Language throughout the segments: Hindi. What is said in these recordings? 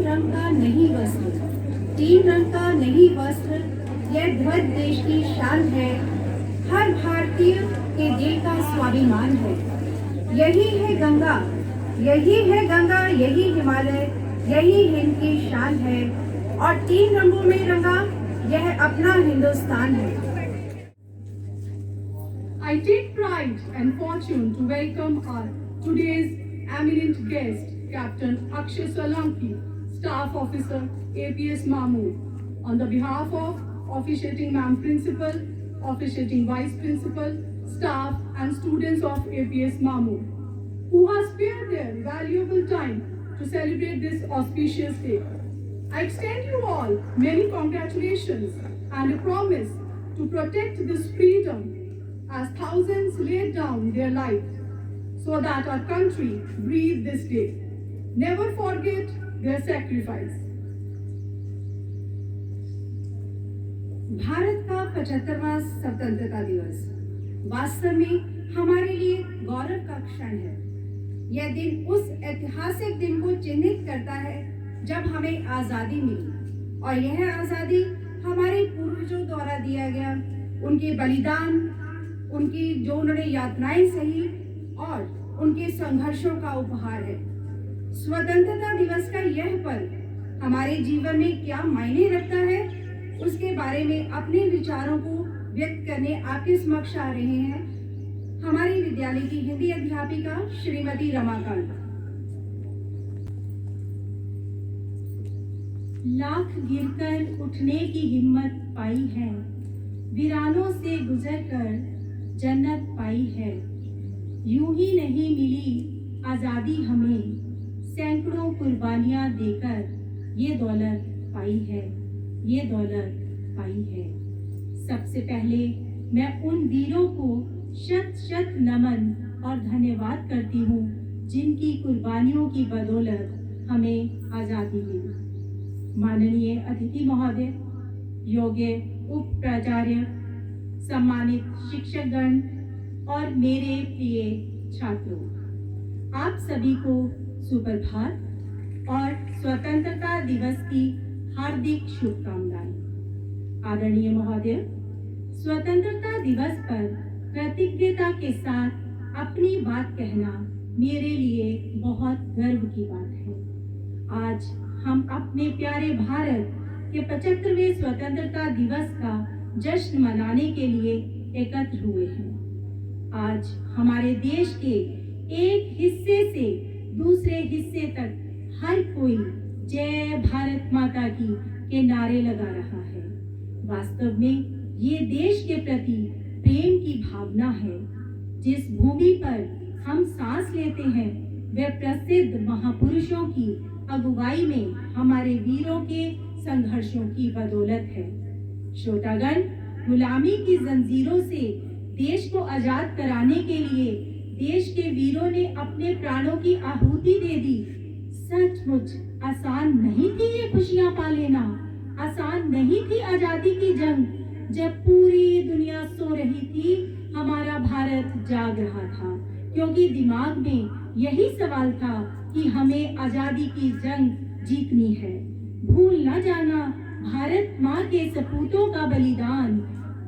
रंग का नहीं वस्त्र, तीन रंग का नहीं वस्त्र, यह ध्वज देश की शान है, हर भारतीय के दिल का स्वाभिमान है। यही है गंगा, यही है गंगा, यही हिमालय, यही हिंद की शान है, और तीन रंगों में रंगा यह अपना हिंदुस्तान है। I take pride and fortune to welcome our today's eminent guest, Captain Akshay Solanki, Staff Officer, APS Mamur, on the behalf of officiating Ma'am Principal, officiating Vice Principal, staff and students of APS Mamur, who have spared their valuable time to celebrate this auspicious day. I extend you all many congratulations and a promise to protect this freedom as thousands laid down their lives so that our country breathe this day. Never forget their sacrifice. Bharat का 75वां स्वतंत्रता दिवस वास्तव में हमारे लिए गौरव का क्षण है। यह दिन उस ऐतिहासिक दिन को चिन्हित करता है जब हमें आजादी मिली, और यह आजादी हमारे पूर्वजों द्वारा दिया गया उनके बलिदान, उनकी जो उन्होंने यातनाएं सही और उनके संघर्षों का उपहार है। स्वतंत्रता दिवस का यह पल हमारे जीवन में क्या मायने रखता है, उसके बारे में अपने विचारों को व्यक्त करने आपके समक्ष आ रहे हैं हमारे विद्यालय की हिंदी अध्यापिका श्रीमती रमाकांत। लाख गिरकर उठने की हिम्मत पाई है, वीरानों से गुजरकर जन्नत पाई है। यूं ही नहीं मिली आजादी हमें, सैकड़ों कुर्बानियां देकर ये दौलत पाई है, ये दौलत पाई है। सबसे पहले मैं उन वीरों को शत शत नमन और धन्यवाद करती हूँ जिनकी कुर्बानियों की बदौलत हमें आजादी मिली। माननीय अतिथि महोदय, योग्य उप प्राचार्य, सम्मानित शिक्षकगण और मेरे प्रिय छात्रों, आप सभी को सुप्रभात और स्वतंत्रता दिवस की हार्दिक शुभकामनाएं। आदरणीय महोदय, स्वतंत्रता दिवस पर कृतज्ञता के साथ अपनी बात कहना मेरे लिए बहुत गर्व की बात है। आज हम अपने प्यारे भारत के 75वें स्वतंत्रता दिवस का जश्न मनाने के लिए एकत्र हुए हैं। आज हमारे देश के एक हिस्से से दूसरे हिस्से तक हर कोई जय भारत माता की के नारे लगा रहा है। वास्तव में ये देश के प्रति प्रेम की भावना है। जिस भूमि पर हम सांस लेते हैं वे प्रसिद्ध महापुरुषों की अगुवाई में हमारे वीरों के संघर्षों की बदौलत है। श्रोतागण, गुलामी की जंजीरों से देश को आजाद कराने के लिए देश के वीरों ने अपने प्राणों की आहुति दे दी। सचमुच आसान नहीं थी ये खुशियां पा लेना, आसान नहीं थी आजादी की जंग। जब पूरी दुनिया सो रही थी, हमारा भारत जाग रहा था, क्योंकि दिमाग में यही सवाल था कि हमें आजादी की जंग जीतनी है। भूल न जाना भारत माँ के सपूतों का बलिदान,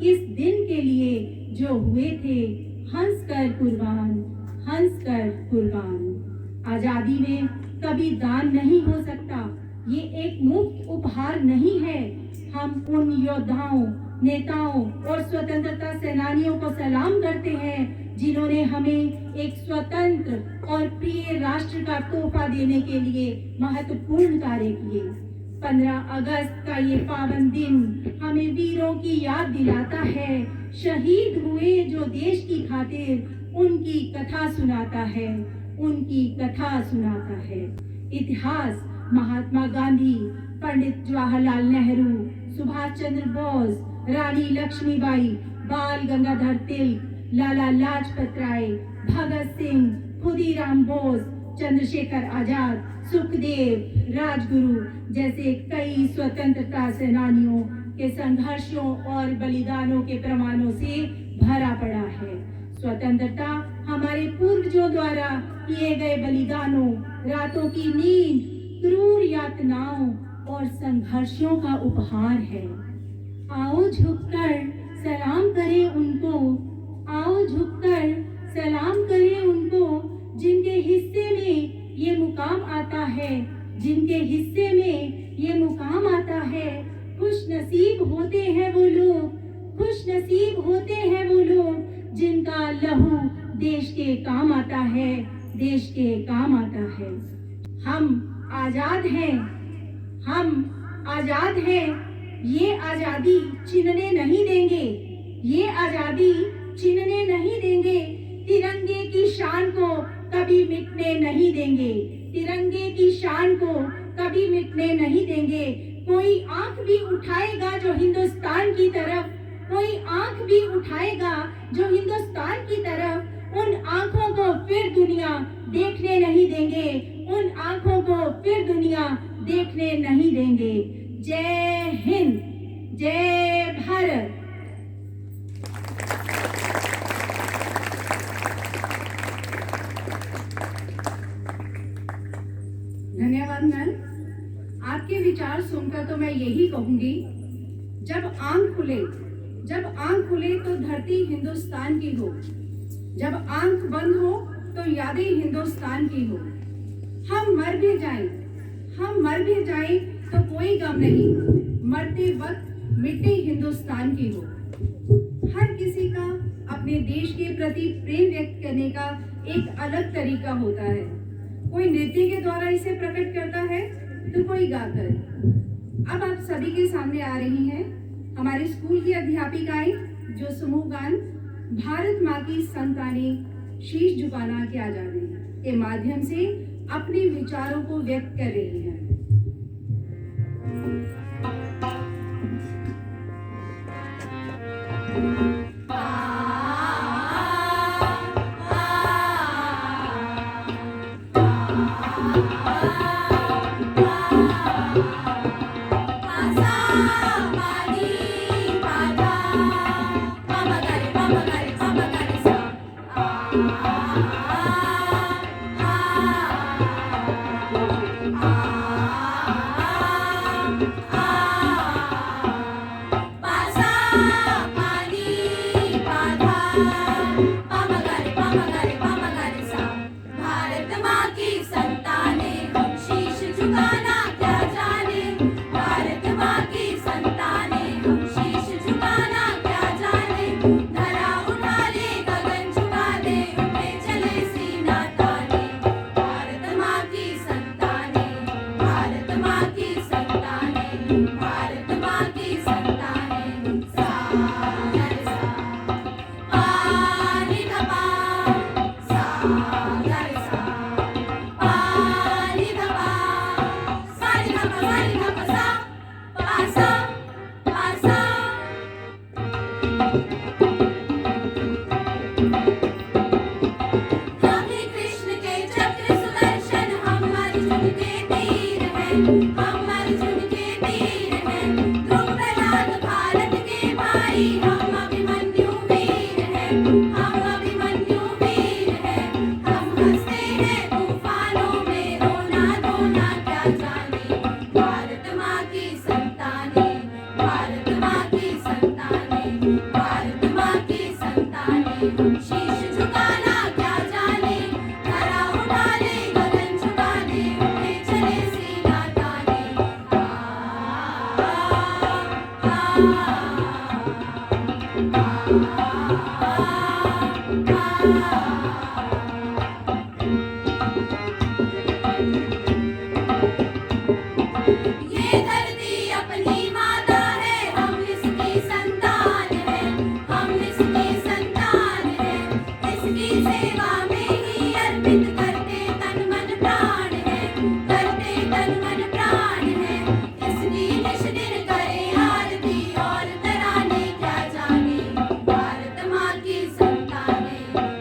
इस दिन के लिए जो हुए थे हंस कर कुर्बान, हंस कर कुर्बान। आजादी में कभी दान नहीं हो सकता, ये एक मुफ्त उपहार नहीं है। हम उन योद्धाओं, नेताओं और स्वतंत्रता सेनानियों को सलाम करते हैं जिन्होंने हमें एक स्वतंत्र और प्रिय राष्ट्र का तोहफा देने के लिए महत्वपूर्ण कार्य किए। 15 अगस्त का ये पावन दिन हमें वीरों की याद दिलाता है। शहीद हुए जो देश की खातिर, उनकी कथा सुनाता है, उनकी कथा सुनाता है। इतिहास महात्मा गांधी, पंडित जवाहरलाल नेहरू, सुभाष चंद्र बोस, रानी लक्ष्मीबाई, बाल गंगाधर तिलक, लाला लाजपत राय, भगत सिंह, खुदीराम बोस, चंद्रशेखर आजाद, सुखदेव, राजगुरु जैसे कई स्वतंत्रता सेनानियों के संघर्षों और बलिदानों के प्रमाणों से भरा पड़ा है। स्वतंत्रता हमारे पूर्वजों द्वारा किए गए बलिदानों, रातों की नींद, क्रूर यातनाओं और संघर्षों का उपहार है। आओ झुककर सलाम करें उनको, आओ झुककर सलाम करें उनको, जिनके हिस्से में ये मुकाम आता है, जिनके हिस्से में ये मुकाम आता है। खुश नसीब होते हैं वो लोग, खुश नसीब होते हैं वो लोग, जिनका लहू देश के काम आता है, देश के काम आता है। हम आजाद हैं, हम आजाद हैं, ये आजादी छीनने नहीं देंगे, ये आजादी छीनने नहीं देंगे। तिरंगे की शान को कभी मिटने नहीं देंगे, तिरंगे की शान को कभी मिटने नहीं देंगे। कोई आंख भी उठाएगा जो हिंदुस्तान की तरफ, कोई आंख भी उठाएगा जो हिंदुस्तान की तरफ, उन आंखों को फिर दुनिया देखने नहीं देंगे, उन आंखों को फिर दुनिया देखने नहीं देंगे। जय हिंद, जय भारत। धन्यवाद मैम। आपके विचार सुनकर तो मैं यही कहूंगी, जब आंख खुले, जब आंख खुले तो धरती हिंदुस्तान की हो, जब आंख बंद हो तो यादें हिंदुस्तान की हो। हम मर भी जाएं, हम मर भी जाएं तो कोई गम नहीं, मरते वक्त मिट्टी हिंदुस्तान की हो। हर किसी का अपने देश के प्रति प्रेम व्यक्त करने का एक अलग तरीका होता है। कोई नृत्य के द्वारा इसे प्रकट करता है तो कोई गाकर। अब आप सभी के सामने आ रही हैं हमारे स्कूल की अध्यापिकाएं, जो समूह गान भारत माँ की संतानें शीश झुकाना क्या जाने के माध्यम से अपने विचारों को व्यक्त कर रही हैं।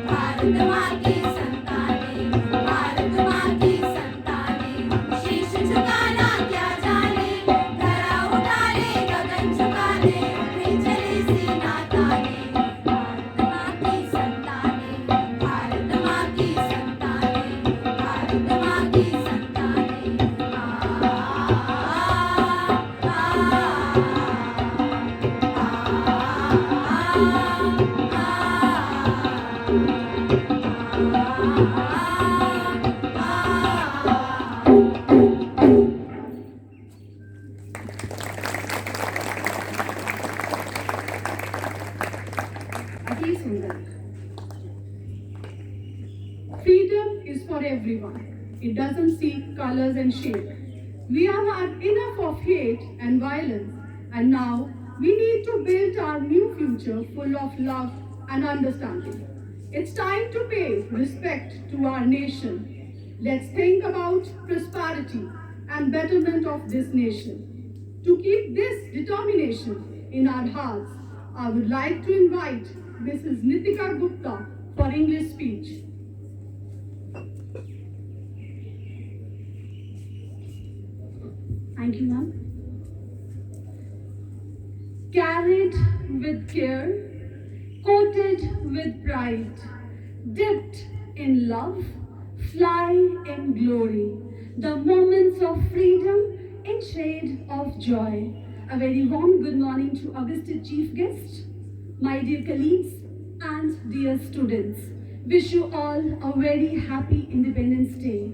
भारत माँ की संतानें, Bharat is for everyone. It doesn't see colors and shape. We have had enough of hate and violence, and now we need to build our new future full of love and understanding. It's time to pay respect to our nation. Let's think about prosperity and betterment of this nation. To keep this determination in our hearts, I would like to invite Mrs. Nitika Gupta for English speech. Thank you, ma'am. Carried with care, coated with pride, dipped in love, fly in glory, the moments of freedom in shade of joy. A very warm good morning to augusted chief guest, my dear colleagues and dear students. Wish you all a very happy Independence Day.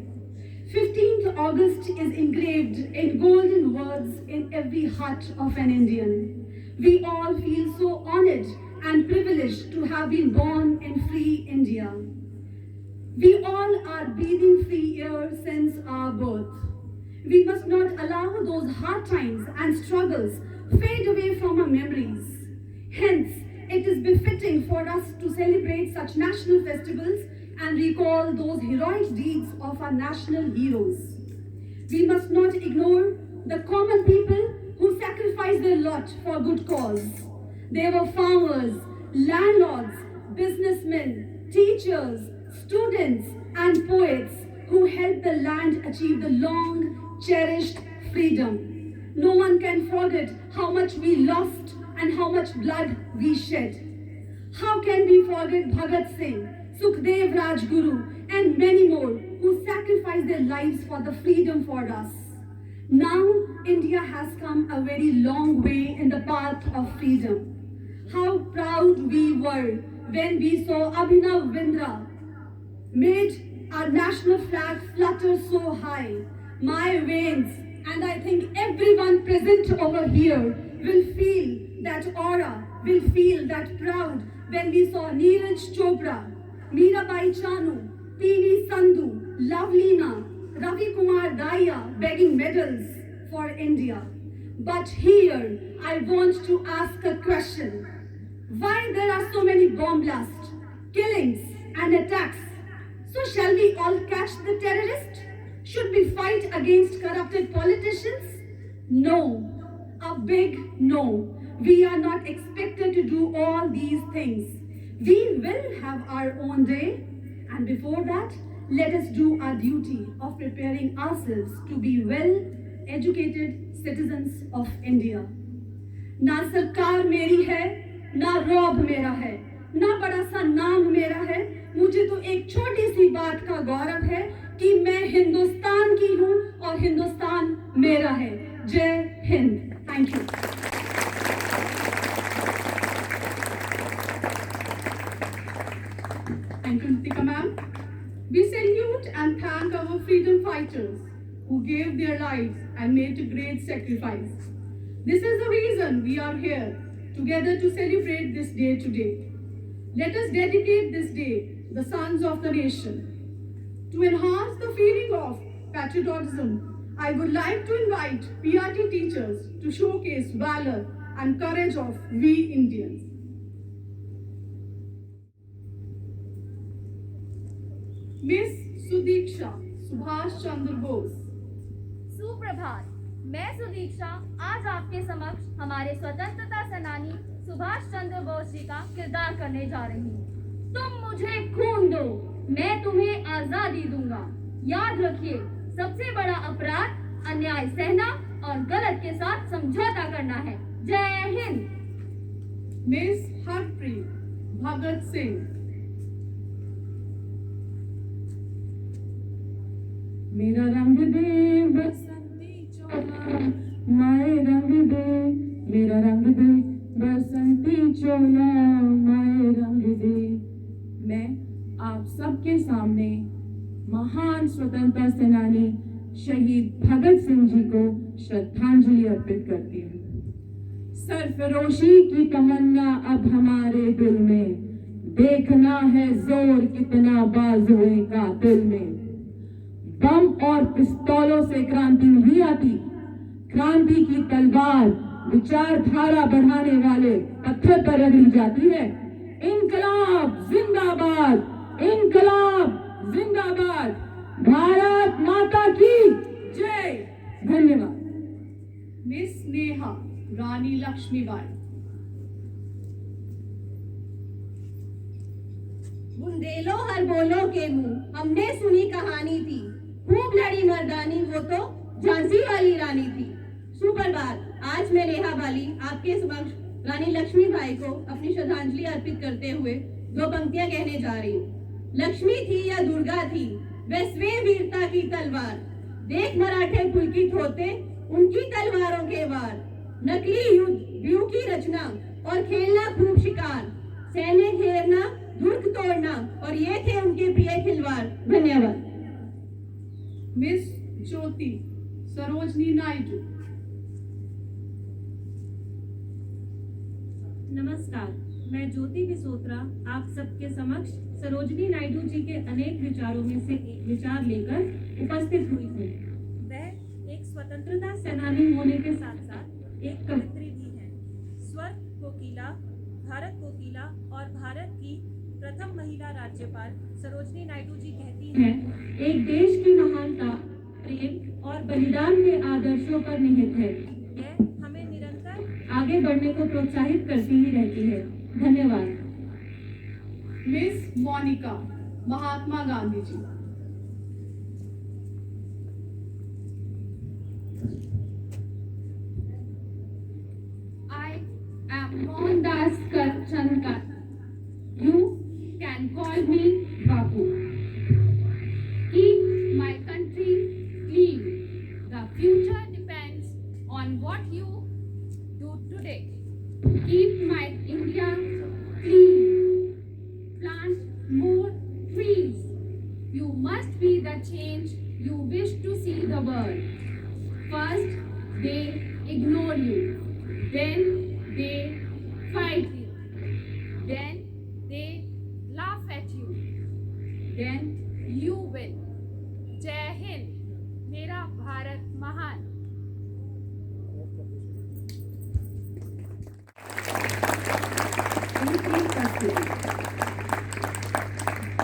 15th August is engraved in golden words in every heart of an Indian. We all feel so honored and privileged to have been born in free India. We all are breathing free air since our birth. We must not allow those hard times and struggles fade away from our memories. Hence, it is befitting for us to celebrate such national festivals and recall those heroic deeds of our national heroes. We must not ignore the common people who sacrificed their lot for good cause. They were farmers, landlords, businessmen, teachers, students, and poets who helped the land achieve the long cherished freedom. No one can forget how much we lost and how much blood we shed. How can we forget Bhagat Singh, Sukhdev Rajguru, and many more who sacrificed their lives for the freedom for us? Now, India has come a very long way in the path of freedom. How proud we were when we saw Abhinav Bindra made our national flag flutter so high. My veins, and I think everyone present over here will feel that aura, will feel that proud when we saw Neeraj Chopra, Mirabai Chanu, P.V. Sandhu, Lavlina, Ravi Kumar Dahiya begging medals for India. But here, I want to ask a question. Why there are so many bomb blasts, killings and attacks? So shall we all catch the terrorist? Should we fight against corrupted politicians? No, a big no. We are not expected to do all these things. We will have our own day, and before that, let us do our duty of preparing ourselves to be well-educated citizens of India. ना सरकार मेरी है, ना रौब मेरा है, ना बड़ा सा नाम मेरा है. मुझे तो एक छोटी सी बात का गौरव है कि मैं हिंदुस्तान की हूँ और हिंदुस्तान मेरा है. जय Hind. Thank you. Thank you, Nitika ma'am. We salute and thank our freedom fighters who gave their lives and made a great sacrifice. This is the reason we are here together to celebrate this day today. Let us dedicate this day to the sons of the nation. To enhance the feeling of patriotism, I would like to invite PRT teachers to showcase valor and courage of we Indians. Miss Sudiksha Subhash Chandra Bose. सुप्रभात. मैं सुदीक्षा आज आपके समक्ष हमारे स्वतंत्रता सेनानी सुभाष चंद्र बोस जी का किरदार करने जा रही हूँ. तुम मुझे खून दो, मैं तुम्हें आजादी दूंगा. याद रखिए, सबसे बड़ा अपराध अन्याय सहना और गलत के साथ समझौता करना है. जय Hind. Miss Harpreet Bhagat Singh. मेरा रंग दे बसंती चोला, माए रंग दे, मेरा रंग दे बसंती चोला, माए रंग दे. मैं आप सबके सामने महान स्वतंत्रता सेनानी शहीद भगत सिंह जी को श्रद्धांजलि अर्पित करती हूँ. सरफरोशी की तमन्ना अब हमारे दिल में, देखना है जोर कितना बाजुए कातिल में। बम और पिस्तौलों से क्रांति नहीं आती, क्रांति की तलवार विचारधारा बढ़ाने वाले पत्थर पर रगड़ी जाती है। इनकलाब जिंदाबाद, इनकलाब जिंदाबाद, भारत माता की जय। धन्यवाद। Miss Neha, Rani Lakshmibai. बुंदेलो हर बोलो के मुंह, हमने सुनी कहानी थी, खूब लड़ी मर्दानी, वो तो झांसी वाली रानी थी। सुप्रभात। आज मैं नेहा बाली आपके समक्ष रानी लक्ष्मीबाई को अपनी श्रद्धांजलि अर्पित करते हुए दो पंक्तियां कहने जा रही हूँ। लक्ष्मी थी या दुर्गा थी, वह स्वयं वीरता की तलवार, देख मराठे पुलकित होते उनकी तलवारों के वार। नकली युद्ध, व्यू की रचना और खेलना खूब शिकार, सैन्य घेरना, दुर्ग तोड़ना, और ये थे उनके प्रिय खिलवाड़। धन्यवाद। Miss Jyoti, Sarojini Naidu. नमस्कार, मैं ज्योति बिसोत्रा आप सबके समक्ष सरोजनी नायडू जी के अनेक विचारों में से एक विचार लेकर उपस्थित हुई हूँ। वह एक स्वतंत्रता सेनानी होने के साथ साथ एक कवयित्री भी हैं। स्वर कोकिला, भारत कोकिला और भारत की प्रथम महिला राज्यपाल सरोजनी नायडू जी कहती हैं, एक देश की महानता प्रेम और बलिदान के आदर्शों पर निहित है। यह हमें निरंतर आगे बढ़ने को प्रोत्साहित करती ही रहती है। धन्यवाद। Miss Monica, Mahatma Gandhi ji. I am Mohandas Karmchand. You can call me Bapu. Keep my country clean. The future depends on what you do today. Keep my India clean. Plant more trees. You must be the change you wish to see the world. First, they ignore you. Then they fight you. Then they laugh at you. Then you win. जय हिंद, मेरा भारत महान।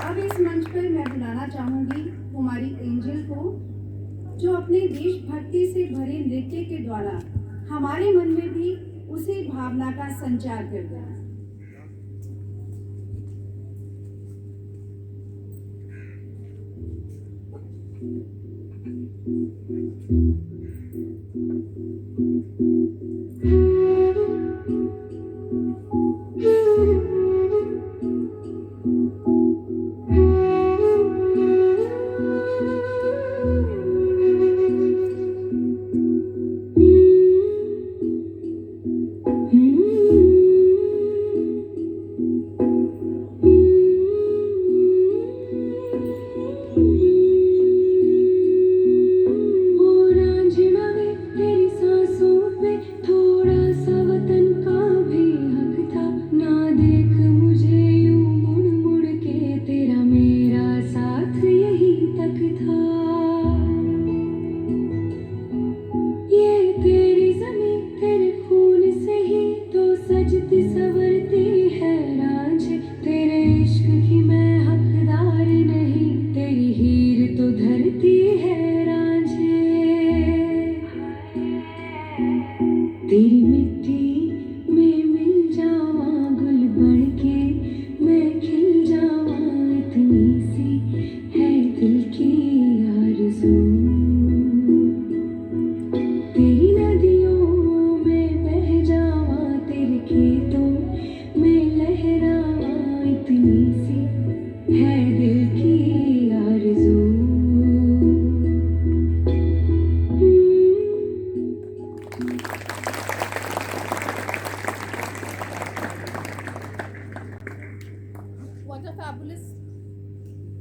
अब इस मंच पर मैं बुलाना चाहूंगी कुमारी एंजल को, जो अपने देशभक्ति से भरे नृत्य के द्वारा हमारे मन में भी उसी भावना का संचार कर दें।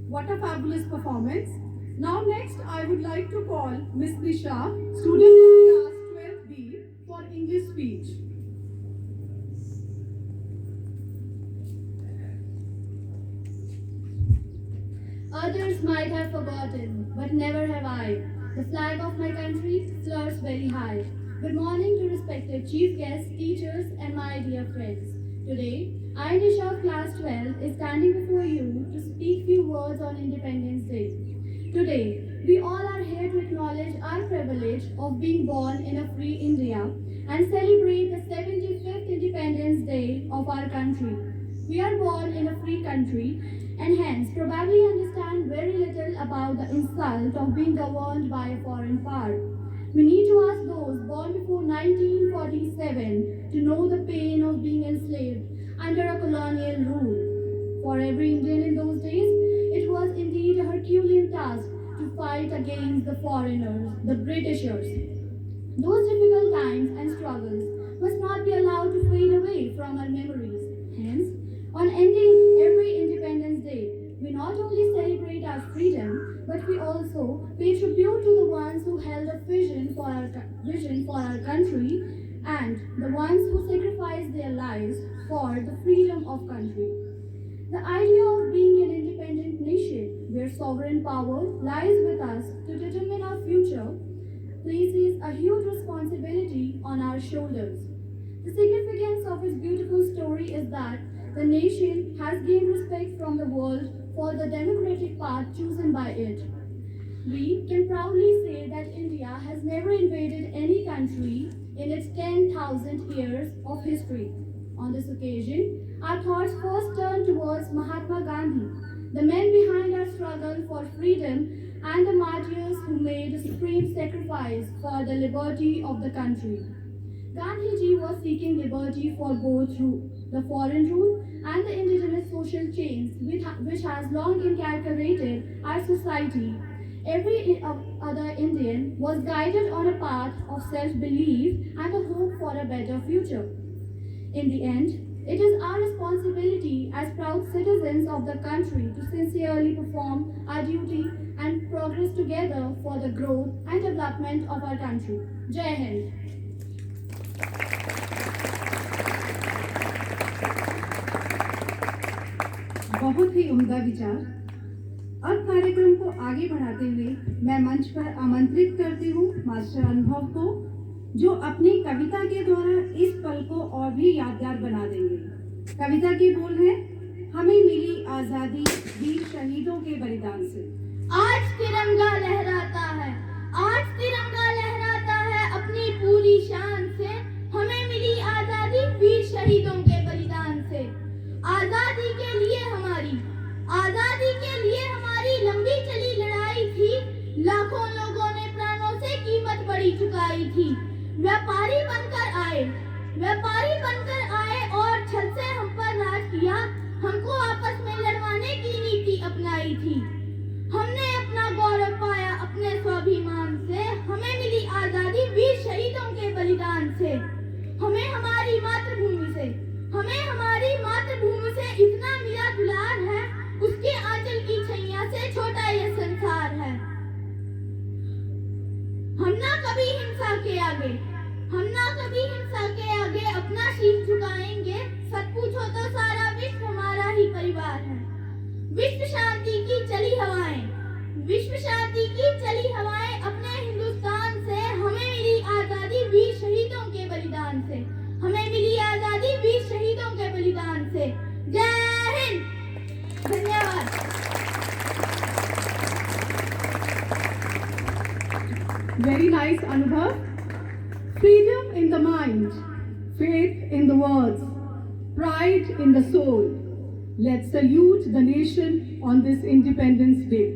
What a fabulous performance. Now next I would like to call Miss Disha, student in class 12B for English speech. Others might have forgotten, but never have I. The flag of my country flares very high. Good morning to respected chief guests, teachers, and my dear friends. Today, I, Nisha of Class 12, is standing before you to speak few words on Independence Day. Today, we all are here to acknowledge our privilege of being born in a free India and celebrate the 75th Independence Day of our country. We are born in a free country and hence probably understand very little about the insult of being governed by a foreign power. We need to ask those born before 1947 to know the pain of being enslaved under a colonial rule. For every Indian in those days, it was indeed a Herculean task to fight against the foreigners, the Britishers. Those difficult times and struggles must not be allowed to fade away from our memories. Hence, on ending every Independence Day, we not only celebrate our freedom, but we also pay tribute to the ones who held a vision for our country and the ones who sacrificed their lives for the freedom of country. The idea of being an independent nation where sovereign power lies with us to determine our future places a huge responsibility on our shoulders. The significance of its beautiful story is that the nation has gained respect from the world for the democratic path chosen by it. We can proudly say that India has never invaded any country in its 10,000 years of history. On this occasion, our thoughts first turn towards Mahatma Gandhi, the man behind our struggle for freedom and the martyrs who made a supreme sacrifice for the liberty of the country. Gandhiji was seeking liberty for both through the foreign rule and the indigenous social chains which has long inculcated our society. Every other Indian was guided on a path of self-belief and a hope for a better future. In the end, it is our responsibility as proud citizens of the country to sincerely perform our duty and progress together for the growth and development of our country. Jai Hind. बहुत ही उम्दा विचार। अब कार्यक्रम को आगे बढ़ाते हुए मैं मंच पर आमंत्रित करती हूँ मास्टर अनुभव को, जो अपनी कविता के द्वारा इस पल को और भी यादगार बना देंगे। कविता के बोल हैं, हमें मिली आजादी वीर शहीदों के बलिदान से। आज तिरंगा लहराता है, आज तिरंगा लहराता है अपनी पूरी शान से। हमें मिली आजादी वीर शहीदों के बलिदान से। आजादी के लिए हमारी लंबी चली लड़ाई थी। लाखों लोगों ने प्राणों से कीमत बड़ी चुकाई थी। व्यापारी बनकर आए और छल से हम पर राज किया। हमको आपस में लड़वाने की नीति अपनाई थी। हमने अपना गौरव पाया अपने स्वाभिमान से। हमें मिली आजादी वीर शहीदों के बलिदान से। हमें हमारी मातृभूमि से इतना मिला दुलार है, उसके आंचल की छैया से छोटा ये संसार है। हम ना कभी हिंसा के आगे अपना शीश झुकाएंगे। सच पूछो तो सारा विश्व हमारा ही परिवार है। विश्व शांति की चली हवाएं अपने हिंदुस्तान से। हमें मिली आजादी वीर शहीदों के बलिदान से। हमें मिली आजादी वीर शहीदों के बलिदान से। जय हिंद। धन्यवाद। Very nice, Anubhav. Freedom in the mind, faith in the words, pride in the soul. Let's salute the nation on this Independence Day.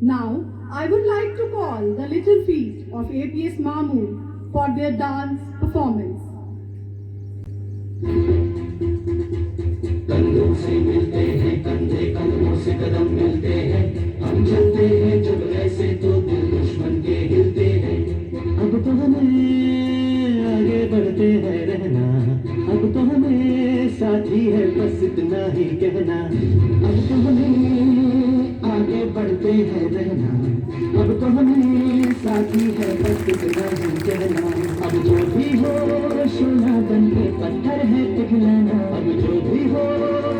Now, I would like to call the Little Feet of APS Mamoon for their dance performance. कंधों से मिलते हैं कंधे, कंधों से कदम मिलते हैं। हम चलते हैं जब ऐसे तो दिल दुश्मन के हिलते हैं। अब तो हमें आगे बढ़ते हैं रहना, अब तो हमें साथी है बस इतना ही कहना। अब तो हमें आगे बढ़ते हैं रहना, अब तो हमें साथी है बस इतना ही कहना। अब जो भी हो सोना बन के पत्थर है पिघलाना। अब जो भी हो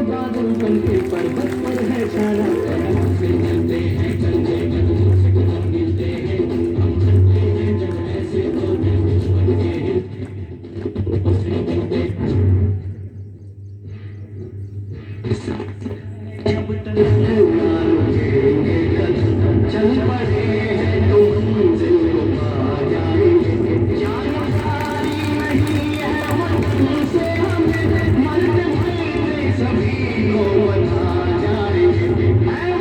बादल बन के पर्वत पर है छाना। कंधों से मिलते बढ़ते हैं तो मंजिल को पा जाएंगे। जान सारी नहीं है वतन से हमें, मरते हुए सभी को बता जाएंगे। ऐ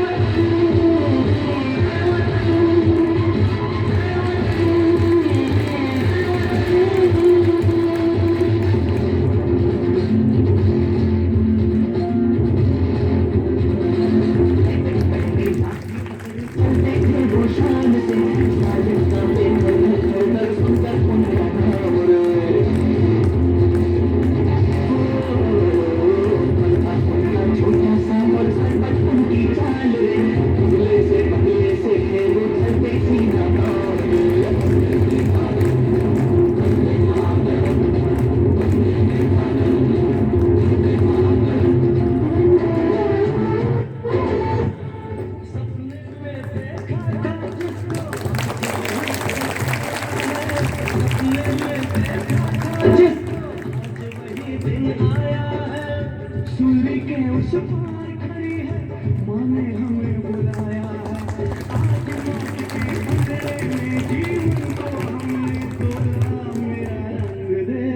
सूर्य के उस पार खड़ी है, माँ ने हमें बुलाया है। आज मौत के अंधेरे में जीवन को हमने तोड़ा, मेरा रंग दे।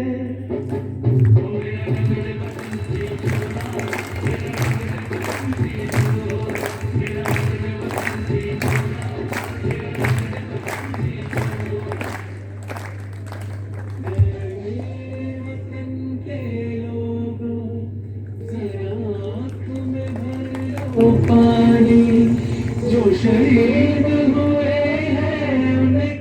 वतन के लोगों जरा तुम्हें भर लो पानी, जो शहीद हुए हैं उन्हें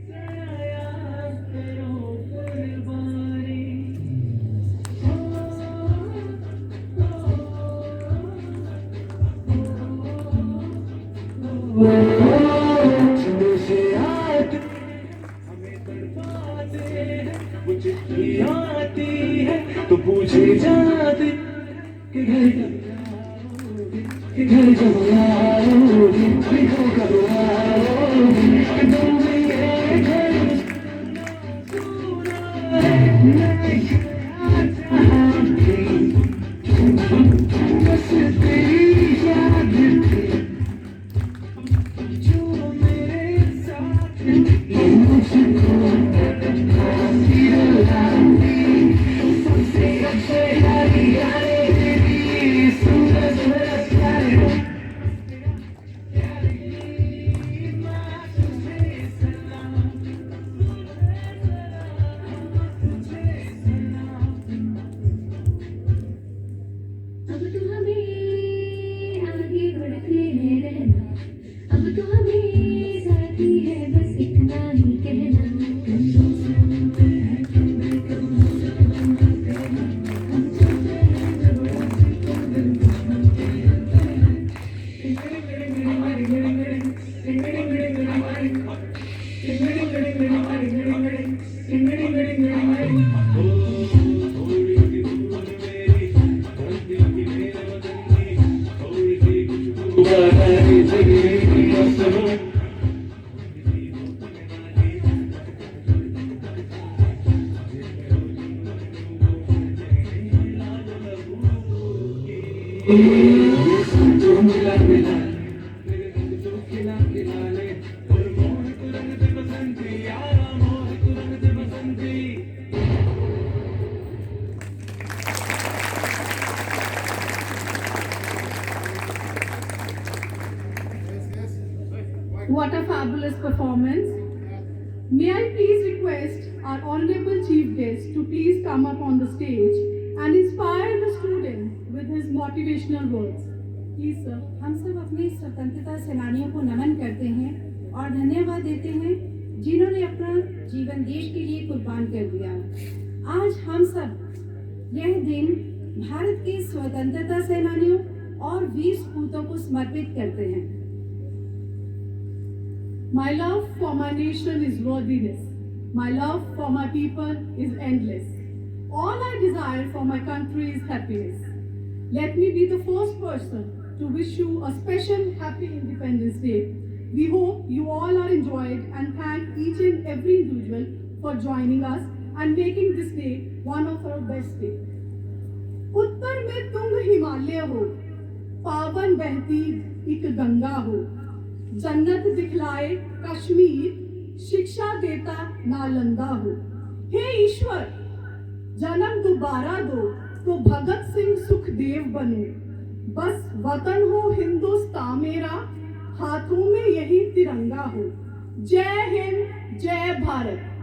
जरा याद करो कुर्बानी। छुड़े से आते हमें तड़पाते हैं, वो चिट्ठी आती है तो पूछे जाते कि घर जब आओगे, लिखो कब आओगे, कि तुम भी ये घर सुना है। मैं क्या चाहती, बस तेरी याद थी जो मेरे साथ थी। मुझको हंसी रुलाती, सबसे अच्छे यारी यारी तेरी सुंदर सुंदर प्यारी। माँ तुझे सलाम, तुझे सलाम। अब तो हमें आगे बढ़ते रहना, अब तो हमें साथी है बस इतना ही कहना। जो मिला मिला मेरे रंग तो खिला खिला ले, और मोर को रंग दे बसंती यारा, मोर को रंग दे बसंती। What a fabulous performance. May I please request our Honorable Chief Guest to please come up on the stage and inspire the student with his motivational words. Please, sir. हम सब अपने स्वतंत्रता सेनानियों को नमन करते हैं और धन्यवाद देते हैं जिन्होंने अपना जीवन देश के लिए कुर्बान कर दिया। आज हम सब यह दिन भारत के स्वतंत्रता सेनानियों और वीर सपूतों को समर्पित करते हैं। My love for my nation is worthiness. My love for my people is endless. All I desire for my country is happiness. Let me be the first person to wish you a special happy Independence Day. We hope you all are enjoyed and thank each and every individual for joining us and making this day one of our best day. उत्तर में तुंग हिमालय हो, पावन बहती एक गंगा हो, जन्नत दिखलाए कश्मीर, शिक्षा देता नालंदा हो। हे ईश्वर, जन्म दोबारा दो तो भगत सिंह सुखदेव बनूं। बस वतन हो हिंदुस्तान मेरा, हाथों में यही तिरंगा हो। जय हिंद, जय भारत।